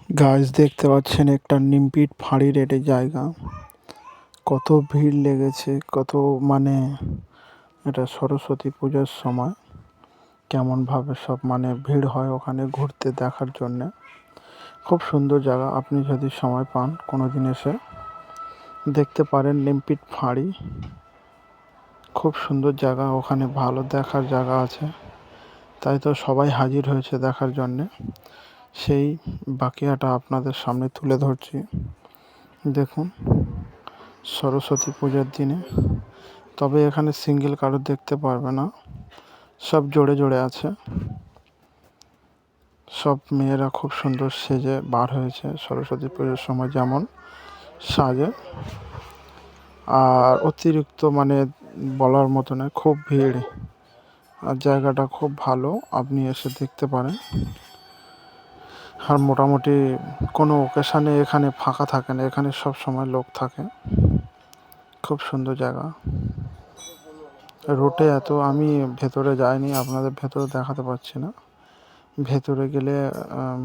গাছ দেখতে পাচ্ছেন একটা নিমপিট ফাঁড়ির একটি জায়গা। কত ভিড় লেগেছে, কত মানে এটা সরস্বতী পূজার সময় কেমনভাবে সব মানে ভিড় হয় ওখানে ঘুরতে দেখার জন্যে। খুব সুন্দর জায়গা, আপনি যদি সময় পান কোনো দিন এসে দেখতে পারেন নিমপিট ফাঁড়ি। খুব সুন্দর জায়গা, ওখানে ভালো দেখার জায়গা আছে, তাই তো সবাই হাজির হয়েছে দেখার জন্যে। সেই বাকিয়াটা আপনাদের সামনে তুলে ধরছি। দেখুন, সরস্বতী পূজার দিনে, তবে এখানে সিঙ্গেল কারো দেখতে পারবে না, সব জোড়ে জোড়ে আছে। সব মেয়েরা খুব সুন্দর সেজে বার হয়েছে সরস্বতী পুজোর সময় যেমন সাজে। আর অতিরিক্ত মানে বলার মতো নয়, খুব ভিড়। আর জায়গাটা খুব ভালো, আপনি এসে দেখতে পারেন। আর মোটামুটি কোনো ওকেশানে এখানে ফাঁকা থাকে না, এখানে সব সময় লোক থাকে। খুব সুন্দর জায়গা। রোডে এত, আমি ভেতরে যাইনি, আপনাদের ভেতরে দেখাতে পারছি না। ভেতরে গেলে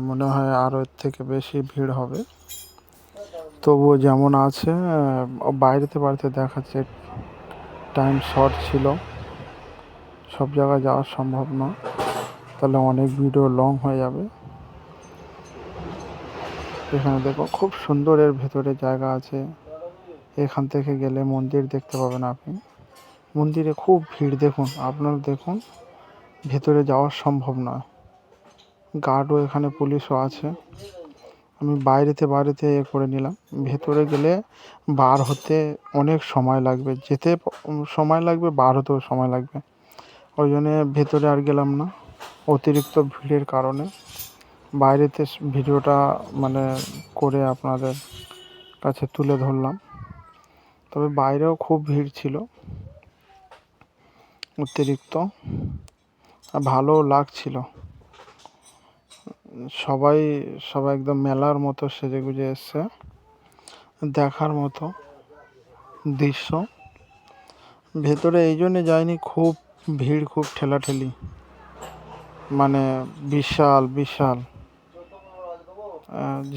মনে হয় আরও এর থেকে বেশি ভিড় হবে। তবুও যেমন আছে বাইরেতে দেখাচ্ছে। টাইম শর্ট ছিল, সব জায়গায় যাওয়া সম্ভব না, তাহলে অনেক ভিডিও লং হয়ে যাবে। এখানে দেখো খুব সুন্দর, এর ভেতরে জায়গা আছে। এখান থেকে গেলে মন্দির দেখতে পাবেন আপনি। মন্দিরে খুব ভিড়, দেখুন, আপনারা দেখুন, ভেতরে যাওয়া সম্ভব নয়। গার্ডও এখানে, পুলিশও আছে। আমি বাইরেতে করে নিলাম। ভেতরে গেলে বার হতে অনেক সময় লাগবে, যেতে সময় লাগবে, বার হতেও সময় লাগবে। ওই জন্যে ভেতরে আর গেলাম না, অতিরিক্ত ভিড়ের কারণে। বাইরেতে ভিডিওটা মানে করে আপনাদের কাছে তুলে ধরলাম। তবে বাইরেও খুব ভিড় ছিল, অতিরিক্ত, ভালো লাগছিল। সবাই একদম মেলার মতো সেজে গুজে এসছে, দেখার মতো দৃশ্য। ভেতরে এই জন্যে যায়নি, খুব ভিড়, খুব ঠেলাঠেলি, মানে বিশাল বিশাল,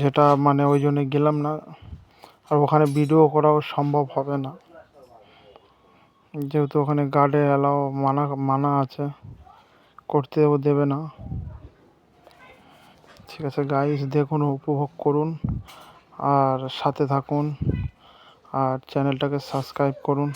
যেটা মানে ওই জন্যে গেলাম না। আর ওখানে ভিডিও করাও সম্ভব হবে না, যেহেতু ওখানে গার্ডে অ্যালাও মানা আছে, করতেও দেবে না। ঠিক আছে গাইস, দেখুন, উপভোগ করুন, আর সাথে থাকুন, আর চ্যানেলটাকে সাবস্ক্রাইব করুন।